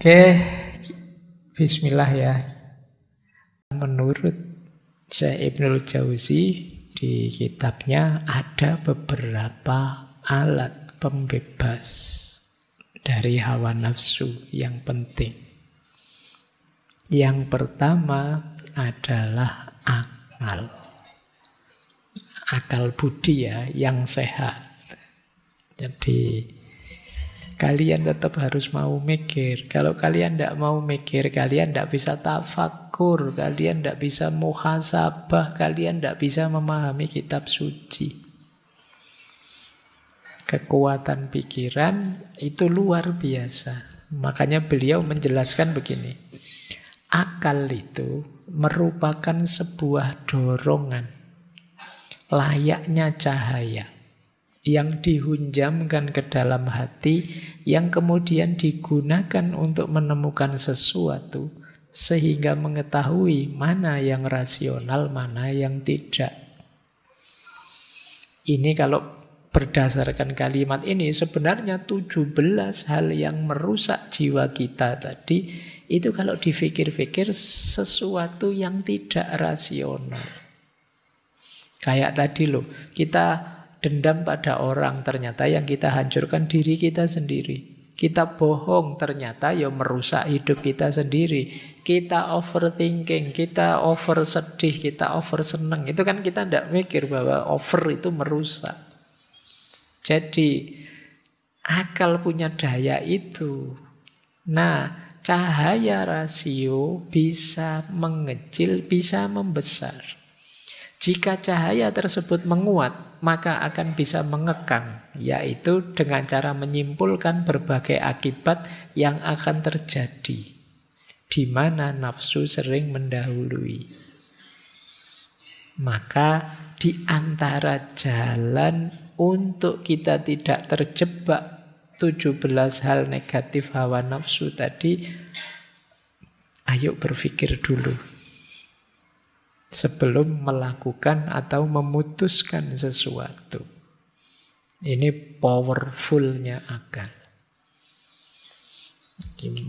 Oke, bismillah ya. Menurut Syekh Ibnul Jauzi di kitabnya ada beberapa alat pembebas dari hawa nafsu yang penting. Yang pertama adalah akal. Akal budi ya, yang sehat. Jadi kalian tetap harus mau mikir. Kalau kalian tidak mau mikir, kalian tidak bisa tafakur, kalian tidak bisa muhasabah, kalian tidak bisa memahami kitab suci. Kekuatan pikiran itu luar biasa. Makanya beliau menjelaskan begini. Akal itu merupakan sebuah dorongan, layaknya cahaya yang dihunjamkan ke dalam hati, yang kemudian digunakan untuk menemukan sesuatu, sehingga mengetahui mana yang rasional, mana yang tidak. Ini kalau berdasarkan kalimat ini, sebenarnya 17 hal yang merusak jiwa kita tadi, itu kalau dipikir-pikir sesuatu yang tidak rasional. Kayak tadi loh, kita dendam pada orang, ternyata yang kita hancurkan diri kita sendiri. Kita bohong, ternyata ya merusak hidup kita sendiri. Kita overthinking, kita over sedih, kita over seneng. Itu kan kita tidak mikir bahwa over itu merusak. Jadi akal punya daya itu. Nah, cahaya rasio bisa mengecil, bisa membesar. Jika cahaya tersebut menguat, maka akan bisa mengekang, yaitu dengan cara menyimpulkan berbagai akibat yang akan terjadi, di mana nafsu sering mendahului. Maka di antara jalan untuk kita tidak terjebak 17 hal negatif hawa nafsu tadi, ayo berpikir dulu sebelum melakukan atau memutuskan sesuatu. Ini powerfulnya akal.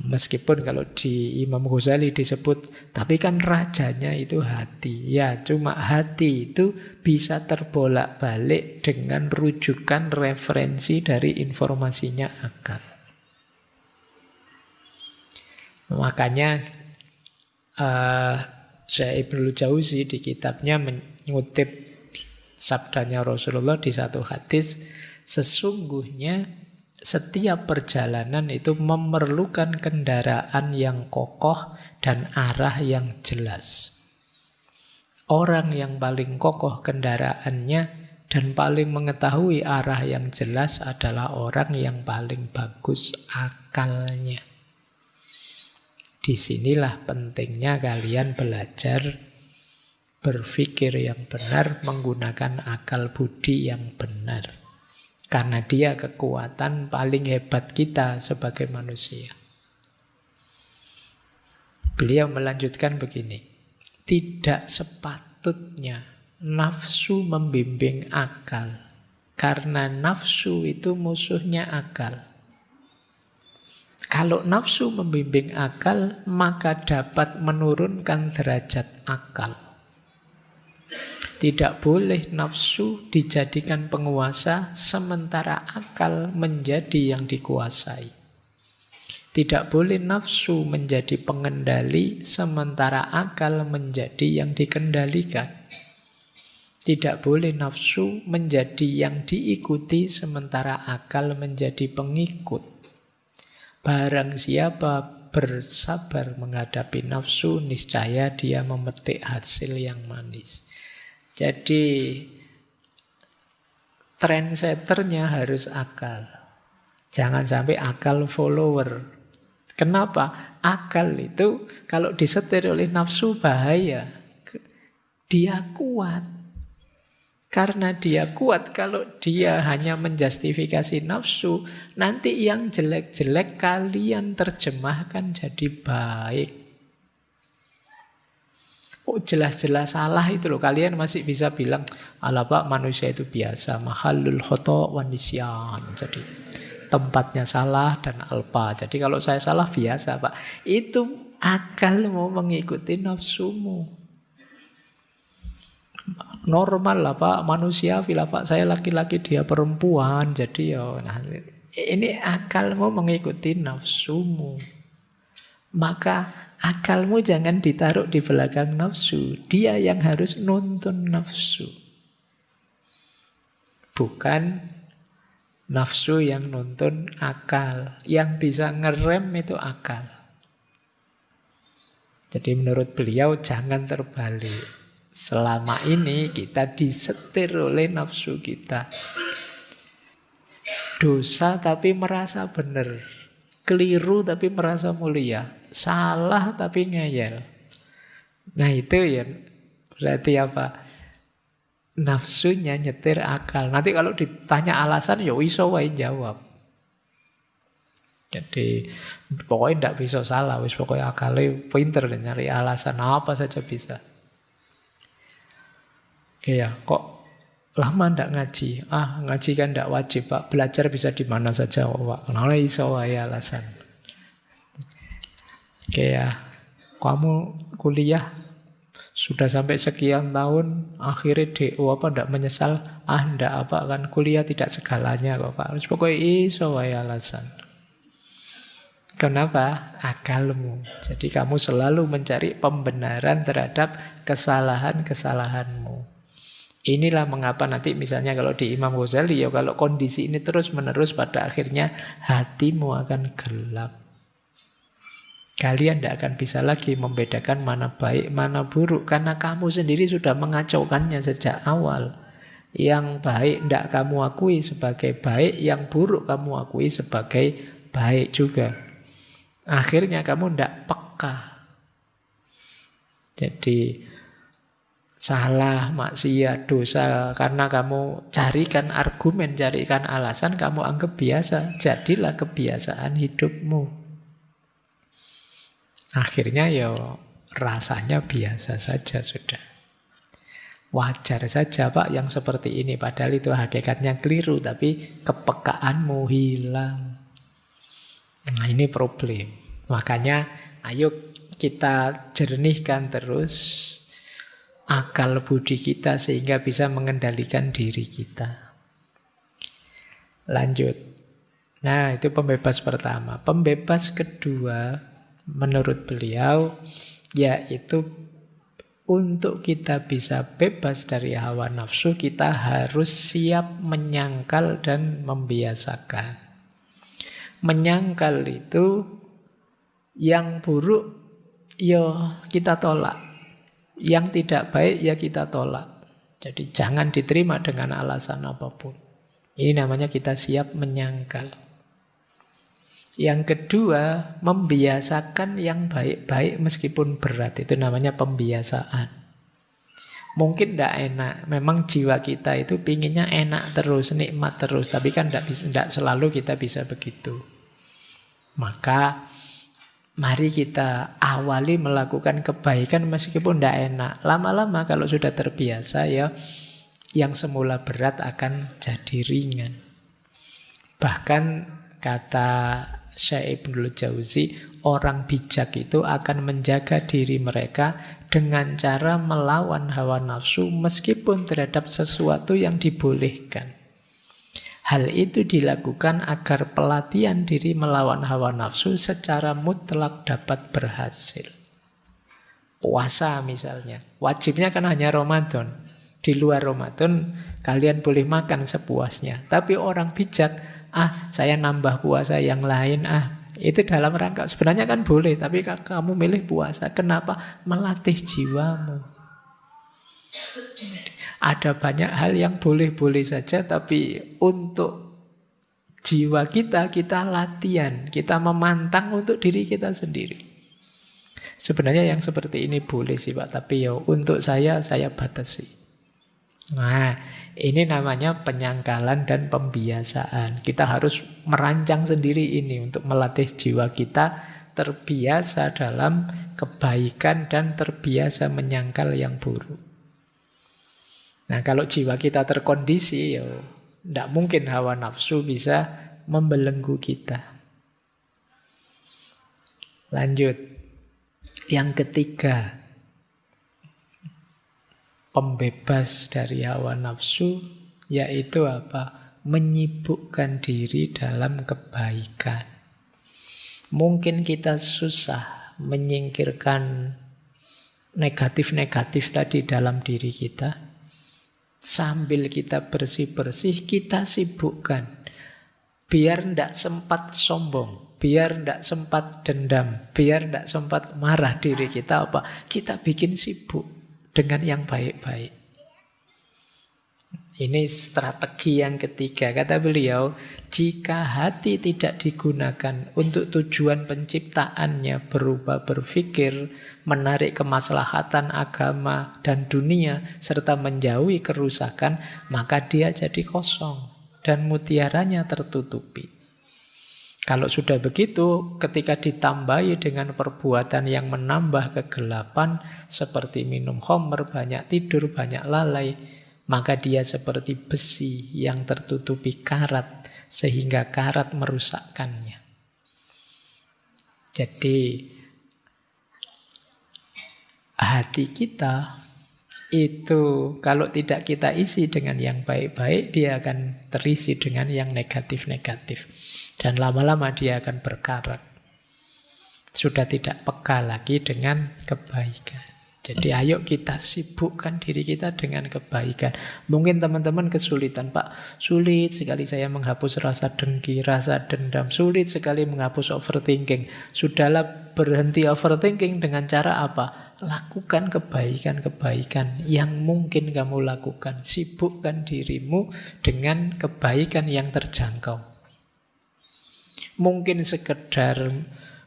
Meskipun kalau di Imam Ghazali disebut, tapi kan rajanya itu hati. Ya, cuma hati itu bisa terbolak-balik dengan rujukan referensi dari informasinya akal. Makanya Syekh Ibnul Jauzi di kitabnya mengutip sabdanya Rasulullah di satu hadis, sesungguhnya setiap perjalanan itu memerlukan kendaraan yang kokoh dan arah yang jelas. Orang yang paling kokoh kendaraannya dan paling mengetahui arah yang jelas adalah orang yang paling bagus akalnya. Disinilah pentingnya kalian belajar berpikir yang benar, menggunakan akal budi yang benar. Karena dia kekuatan paling hebat kita sebagai manusia. Beliau melanjutkan begini, tidak sepatutnya nafsu membimbing akal, karena nafsu itu musuhnya akal. Kalau nafsu membimbing akal, maka dapat menurunkan derajat akal. Tidak boleh nafsu dijadikan penguasa, sementara akal menjadi yang dikuasai. Tidak boleh nafsu menjadi pengendali, sementara akal menjadi yang dikendalikan. Tidak boleh nafsu menjadi yang diikuti, sementara akal menjadi pengikut. Barang siapa bersabar menghadapi nafsu, niscaya dia memetik hasil yang manis. Jadi trendsetternya harus akal. Jangan sampai akal follower. Kenapa? Akal itu kalau disetir oleh nafsu bahaya. Dia kuat. Karena dia kuat, kalau dia hanya menjustifikasi nafsu, nanti yang jelek-jelek kalian terjemahkan jadi baik. Oh, jelas-jelas salah itu loh. Kalian masih bisa bilang, ala pak manusia itu biasa, mahalul khoto' wa nisyan. Jadi tempatnya salah dan alpa. Jadi kalau saya salah biasa, Pak. Itu akalmu mengikuti nafsumu. Normal lah, Pak, manusiawi lah, Pak. Saya laki-laki, dia perempuan. Jadi ya, nah, ini akalmu mengikuti nafsumu. Maka akalmu jangan ditaruh di belakang nafsu. Dia yang harus nuntun nafsu. Bukan nafsu yang nuntun akal. Yang bisa ngerem itu akal. Jadi menurut beliau jangan terbalik. Selama ini kita disetir oleh nafsu kita. Dosa tapi merasa benar. Keliru tapi merasa mulia. Salah tapi ngeyel. Nah itu ya berarti apa? Nafsunya nyetir akal. Nanti kalau ditanya alasan ya iso wae jawab. Jadi pokoknya tidak bisa salah. Pokoknya akalnya pinter nyari alasan apa saja bisa. Oke ya, kok lama ndak ngaji? Ngaji kan ndak wajib, Pak. Belajar bisa di mana saja, Pak. Kenapa iso wae alasan? Oke ya, kamu kuliah sudah sampai sekian tahun, akhirnya DO apa ndak menyesal? Ndak apa kan kuliah tidak segalanya kok, Pak. Pokoknya iso wae alasan. Kenapa? Akalmu. Jadi kamu selalu mencari pembenaran terhadap kesalahan-kesalahanmu. Inilah mengapa nanti misalnya kalau di Imam Ghazali, ya kalau kondisi ini terus-menerus pada akhirnya hatimu akan gelap. Kalian tidak akan bisa lagi membedakan mana baik, mana buruk. Karena kamu sendiri sudah mengacaukannya sejak awal. Yang baik tidak kamu akui sebagai baik, yang buruk kamu akui sebagai baik juga. Akhirnya kamu tidak peka. Jadi salah, maksiat, dosa, karena kamu carikan argumen, carikan alasan, kamu anggap biasa. Jadilah kebiasaan hidupmu. Akhirnya ya rasanya biasa saja sudah. Wajar saja, Pak, yang seperti ini. Padahal itu hakikatnya keliru, tapi kepekaanmu hilang. Nah ini problem. Makanya ayo kita jernihkan terus akal budi kita sehingga bisa mengendalikan diri kita. Lanjut. Nah, itu pembebas pertama. Pembebas kedua menurut beliau yaitu untuk kita bisa bebas dari hawa nafsu, kita harus siap menyangkal dan membiasakan. Menyangkal itu yang buruk ya kita tolak. Yang tidak baik ya kita tolak. Jadi jangan diterima dengan alasan apapun. Ini namanya kita siap menyangkal. Yang kedua, membiasakan yang baik-baik meskipun berat. Itu namanya pembiasaan. Mungkin tidak enak. Memang jiwa kita itu pinginnya enak terus, nikmat terus. Tapi kan tidak selalu kita bisa begitu. Maka mari kita awali melakukan kebaikan meskipun tidak enak. Lama-lama kalau sudah terbiasa ya, yang semula berat akan jadi ringan. Bahkan kata Syekh Ibnul Jauzi, orang bijak itu akan menjaga diri mereka dengan cara melawan hawa nafsu meskipun terhadap sesuatu yang dibolehkan. Hal itu dilakukan agar pelatihan diri melawan hawa nafsu secara mutlak dapat berhasil. Puasa misalnya, wajibnya kan hanya Ramadan. Di luar Ramadan kalian boleh makan sepuasnya. Tapi orang bijak, saya nambah puasa yang lain, itu dalam rangka, sebenarnya kan boleh, tapi kamu milih puasa. Kenapa? Melatih jiwamu. Ada banyak hal yang boleh-boleh saja, tapi untuk jiwa kita latihan, kita memantang untuk diri kita sendiri. Sebenarnya yang seperti ini boleh sih, Pak, tapi ya untuk saya batasi. Nah, ini namanya penyangkalan dan pembiasaan. Kita harus merancang sendiri ini untuk melatih jiwa kita terbiasa dalam kebaikan dan terbiasa menyangkal yang buruk. Nah, kalau jiwa kita terkondisi, ya tidak mungkin hawa nafsu bisa membelenggu kita. Lanjut. Yang ketiga, pembebas dari hawa nafsu, yaitu apa? Menyibukkan diri dalam kebaikan. Mungkin kita susah menyingkirkan negatif-negatif tadi dalam diri kita. Sambil kita bersih-bersih, kita sibukkan. Biar tidak sempat sombong, biar tidak sempat dendam, biar tidak sempat marah diri kita, apa? Kita bikin sibuk dengan yang baik-baik. Ini strategi yang ketiga. Kata beliau, jika hati tidak digunakan untuk tujuan penciptaannya berupa berpikir, menarik kemaslahatan agama dan dunia, serta menjauhi kerusakan, maka dia jadi kosong dan mutiaranya tertutupi. Kalau sudah begitu, ketika ditambahi dengan perbuatan yang menambah kegelapan, seperti minum khamr, banyak tidur, banyak lalai, maka dia seperti besi yang tertutupi karat, sehingga karat merusakkannya. Jadi, hati kita itu kalau tidak kita isi dengan yang baik-baik, dia akan terisi dengan yang negatif-negatif. Dan lama-lama dia akan berkarat. Sudah tidak peka lagi dengan kebaikan. Jadi ayo kita sibukkan diri kita dengan kebaikan. Mungkin teman-teman kesulitan, Pak. Sulit sekali saya menghapus rasa dengki, rasa dendam. Sulit sekali menghapus overthinking. Sudahlah, berhenti overthinking dengan cara apa? Lakukan kebaikan-kebaikan yang mungkin kamu lakukan. Sibukkan dirimu dengan kebaikan yang terjangkau. Mungkin sekedar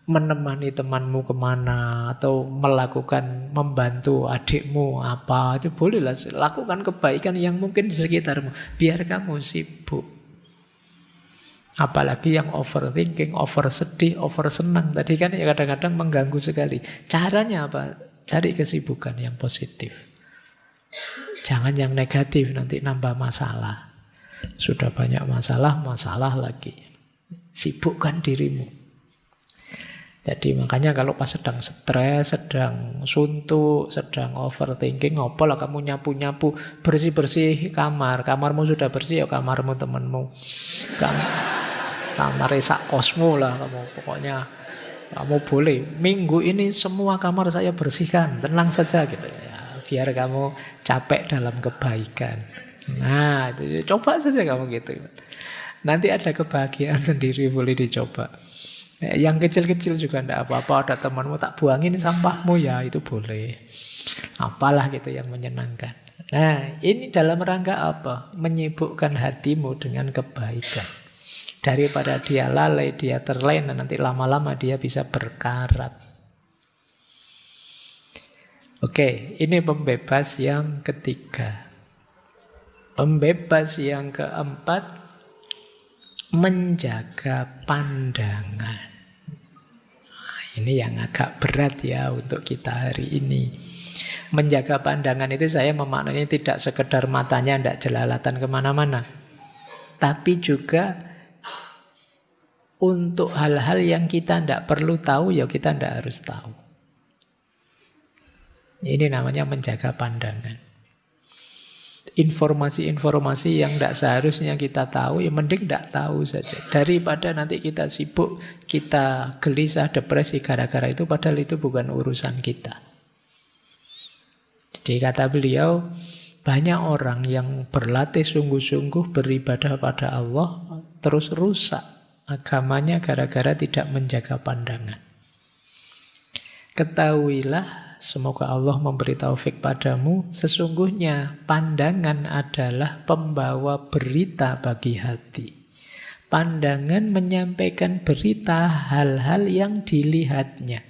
menemani temanmu kemana, atau membantu adikmu apa, itu bolehlah. Lakukan kebaikan yang mungkin di sekitarmu, biar kamu sibuk. Apalagi yang overthinking, over sedih, over senang tadi kan ya kadang-kadang mengganggu sekali. Caranya apa? Cari kesibukan yang positif. Jangan yang negatif, nanti nambah masalah. Sudah banyak masalah, masalah lagi. Sibukkan dirimu. Jadi makanya kalau pas sedang stres, sedang suntuk, sedang overthinking, ngopo lah kamu nyapu-nyapu, bersih-bersih kamar. Kamarmu sudah bersih, ya kamarmu temanmu. Kamar sak kosmu lah kamu. Pokoknya kamu boleh. Minggu ini semua kamar saya bersihkan, tenang saja gitu ya. Biar kamu capek dalam kebaikan. Nah, coba saja kamu gitu. Nanti ada kebahagiaan sendiri, boleh dicoba. Yang kecil-kecil juga tidak apa-apa. Ada temanmu tak buangin sampahmu, ya itu boleh. Apalah gitu yang menyenangkan. Nah, ini dalam rangka apa? Menyibukkan hatimu dengan kebaikan. Daripada dia lalai, dia terlena, nanti lama-lama dia bisa berkarat. Oke, ini pembebas yang ketiga. Pembebas yang keempat, menjaga pandangan. Nah, ini yang agak berat ya untuk kita hari ini. Menjaga pandangan itu saya memaknai tidak sekedar matanya tidak jelalatan kemana-mana, tapi juga untuk hal-hal yang kita tidak perlu tahu, ya kita tidak harus tahu. Ini namanya menjaga pandangan. Informasi-informasi yang tidak seharusnya kita tahu, ya mending tidak tahu saja. Daripada nanti kita sibuk, kita gelisah, depresi gara-gara itu, padahal itu bukan urusan kita. Jadi kata beliau, banyak orang yang berlatih sungguh-sungguh beribadah pada Allah, terus rusak agamanya gara-gara tidak menjaga pandangan. Ketahuilah, semoga Allah memberi taufik padamu, sesungguhnya pandangan adalah pembawa berita bagi hati. Pandangan menyampaikan berita hal-hal yang dilihatnya,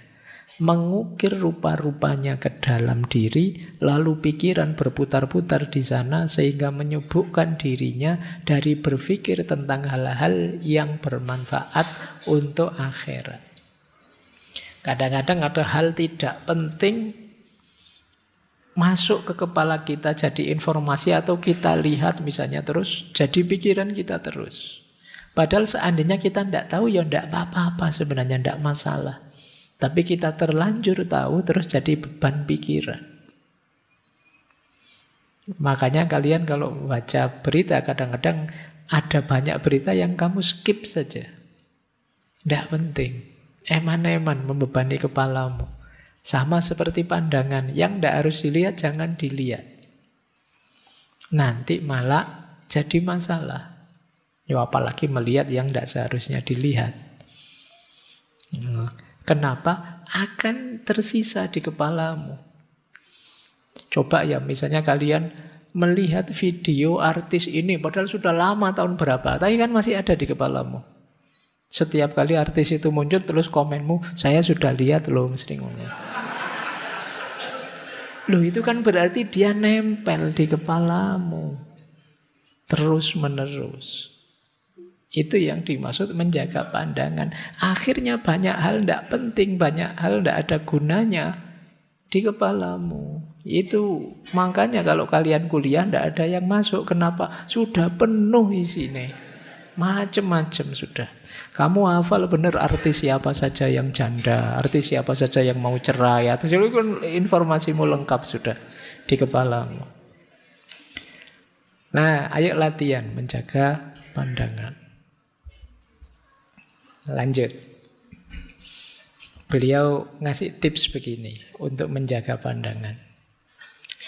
mengukir rupa-rupanya ke dalam diri, lalu pikiran berputar-putar di sana sehingga menyibukkan dirinya dari berpikir tentang hal-hal yang bermanfaat untuk akhirat. Kadang-kadang ada hal tidak penting masuk ke kepala kita jadi informasi, atau kita lihat misalnya terus jadi pikiran kita terus. Padahal seandainya kita tidak tahu ya tidak apa-apa sebenarnya, tidak masalah. Tapi kita terlanjur tahu terus jadi beban pikiran. Makanya kalian kalau baca berita kadang-kadang ada banyak berita yang kamu skip saja. Tidak penting. Eman-eman membebani kepalamu. Sama seperti pandangan. Yang tidak harus dilihat jangan dilihat. Nanti malah jadi masalah. Ya apalagi melihat yang tidak seharusnya dilihat. Kenapa? Akan tersisa di kepalamu. Coba ya misalnya kalian melihat video artis ini padahal sudah lama tahun berapa, tapi kan masih ada di kepalamu. Setiap kali artis itu muncul terus komenmu, saya sudah lihat loh, mesti ngomong. Loh itu kan berarti dia nempel di kepalamu. Terus menerus. Itu yang dimaksud menjaga pandangan. Akhirnya banyak hal tidak penting, banyak hal tidak ada gunanya di kepalamu. Itu makanya kalau kalian kuliah tidak ada yang masuk. Kenapa? Sudah penuh isinya. Macam-macam sudah. Kamu hafal benar artis siapa saja yang janda, artis siapa saja yang mau cerai. Artis itu kan informasimu lengkap sudah di kepalamu. Nah, ayo latihan menjaga pandangan. Lanjut. Beliau ngasih tips begini untuk menjaga pandangan.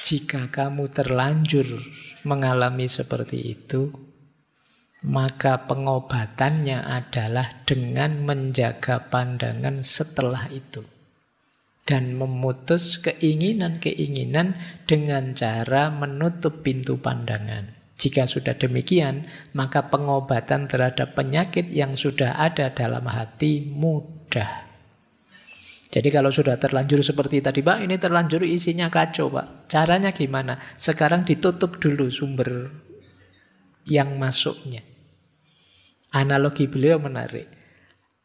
Jika kamu terlanjur mengalami seperti itu, maka pengobatannya adalah dengan menjaga pandangan setelah itu. Dan memutus keinginan-keinginan dengan cara menutup pintu pandangan. Jika sudah demikian, maka pengobatan terhadap penyakit yang sudah ada dalam hati mudah. Jadi kalau sudah terlanjur seperti tadi, Pak, ini terlanjur isinya kacau, Pak. Caranya gimana? Sekarang ditutup dulu sumber yang masuknya. Analogi beliau menarik.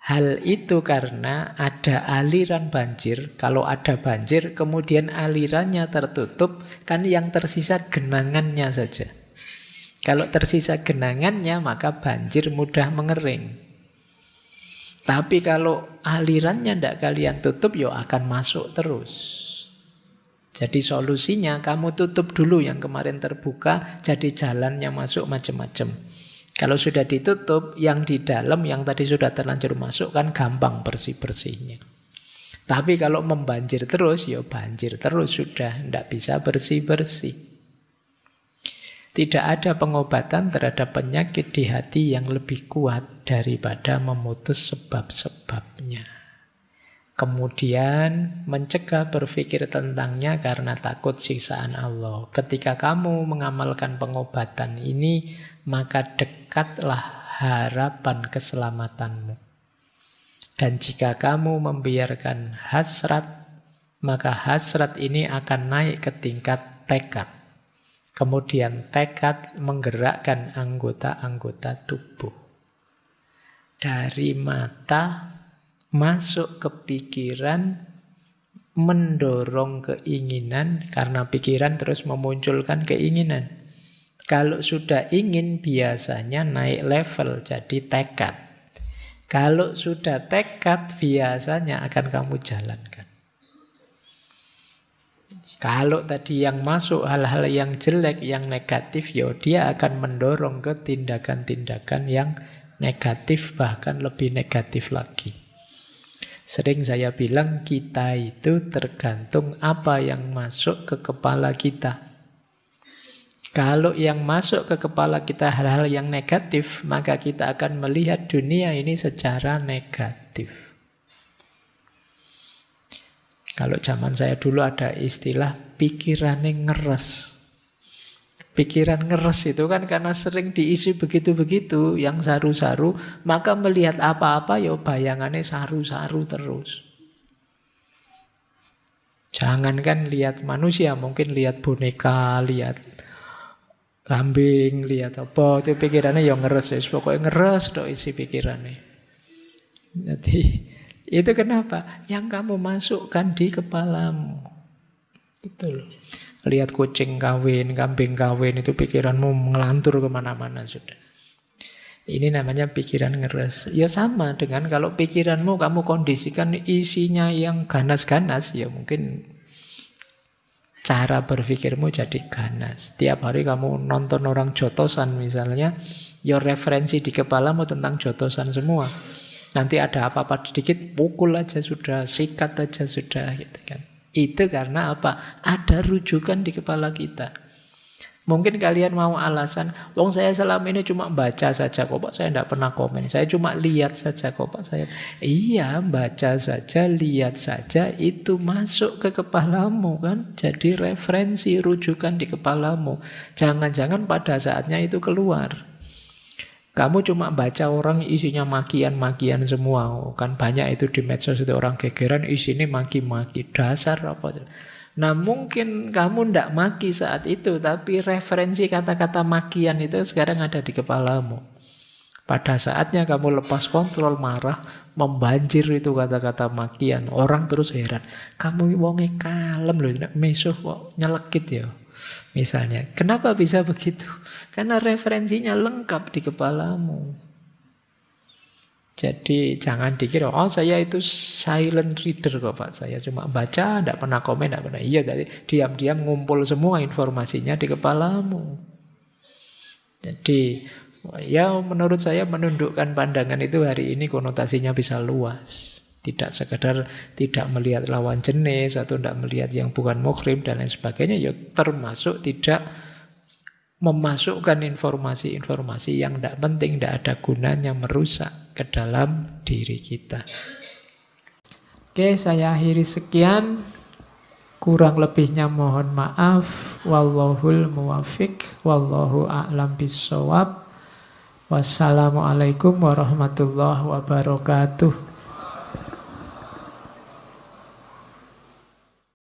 Hal itu karena ada aliran banjir. Kalau ada banjir, kemudian alirannya tertutup, kan yang tersisa genangannya saja. Kalau tersisa genangannya, maka banjir mudah mengering. Tapi kalau alirannya tidak kalian tutup, ya akan masuk terus. Jadi solusinya kamu tutup dulu yang kemarin terbuka, jadi jalannya masuk macam-macam. Kalau sudah ditutup, yang di dalam yang tadi sudah terlanjur masuk kan gampang bersih-bersihnya. Tapi kalau membanjir terus, ya banjir terus sudah, tidak bisa bersih-bersih. Tidak ada pengobatan terhadap penyakit di hati yang lebih kuat daripada memutus sebab-sebabnya. Kemudian mencegah berpikir tentangnya karena takut siksaan Allah. Ketika kamu mengamalkan pengobatan ini, maka dekatlah harapan keselamatanmu. Dan jika kamu membiarkan hasrat, maka hasrat ini akan naik ke tingkat tekad. Kemudian tekad menggerakkan anggota-anggota tubuh. Dari mata masuk ke pikiran, mendorong keinginan, karena pikiran terus memunculkan keinginan. Kalau sudah ingin biasanya naik level jadi tekad. Kalau sudah tekad biasanya akan kamu jalankan. Kalau tadi yang masuk hal-hal yang jelek, yang negatif, ya dia akan mendorong ke tindakan-tindakan yang negatif, bahkan lebih negatif lagi. Sering saya bilang kita itu tergantung apa yang masuk ke kepala kita. Kalau yang masuk ke kepala kita hal-hal yang negatif, maka kita akan melihat dunia ini secara negatif. Kalau zaman saya dulu ada istilah pikirannya ngeres. Pikiran ngeres itu kan karena sering diisi begitu-begitu, yang saru-saru, maka melihat apa-apa ya bayangannya saru-saru terus. Jangankan lihat manusia, mungkin lihat boneka, lihat kambing, lihat apa, itu pikirannya ya ngeres. Pokoknya ngeres dong isi pikirannya. Jadi itu kenapa? Yang kamu masukkan di kepalamu. Betul. Lihat kucing kawin, kambing kawin, itu pikiranmu ngelantur kemana-mana sudah. Ini namanya pikiran ngeres. Ya sama dengan kalau pikiranmu kamu kondisikan isinya yang ganas-ganas, ya mungkin cara berpikirmu jadi ganas. Setiap hari kamu nonton orang jotosan misalnya, ya referensi di kepalamu tentang jotosan semua. Nanti ada apa-apa sedikit, pukul aja sudah, sikat aja sudah, gitu kan. Itu karena apa? Ada rujukan di kepala kita. Mungkin kalian mau alasan, wong saya selama ini cuma baca saja kok Pak, saya tidak pernah komen. Saya cuma lihat saja kok Pak saya. Iya, baca saja, lihat saja itu masuk ke kepalamu kan. Jadi referensi, rujukan di kepalamu. Jangan-jangan pada saatnya itu keluar. Kamu cuma baca orang isinya makian-makian semua. Oh, kan banyak itu di medsos itu orang gegeran isinya maki-maki. Dasar apa. Nah mungkin kamu ndak maki saat itu, tapi referensi kata-kata makian itu sekarang ada di kepalamu. Pada saatnya kamu lepas kontrol, marah, membanjir itu kata-kata makian. Orang terus heran, kamu wonge kalem loh, mesuh kok nyelekit ya. Misalnya, kenapa bisa begitu? Karena referensinya lengkap di kepalamu. Jadi jangan dikira, oh saya itu silent reader kok Pak. Saya cuma baca, tidak pernah komen, tidak pernah. Iya, tadi diam-diam ngumpul semua informasinya di kepalamu. Jadi ya menurut saya menundukkan pandangan itu hari ini konotasinya bisa luas. Tidak sekedar tidak melihat lawan jenis atau tidak melihat yang bukan muhrim dan lain sebagainya. Ya termasuk tidak memasukkan informasi-informasi yang tidak penting, tidak ada gunanya, merusak ke dalam diri kita. Oke, saya akhiri sekian. Kurang lebihnya mohon maaf. Wallahul muwafiq, wallahu a'lam bissawab. Wassalamualaikum warahmatullahi wabarakatuh.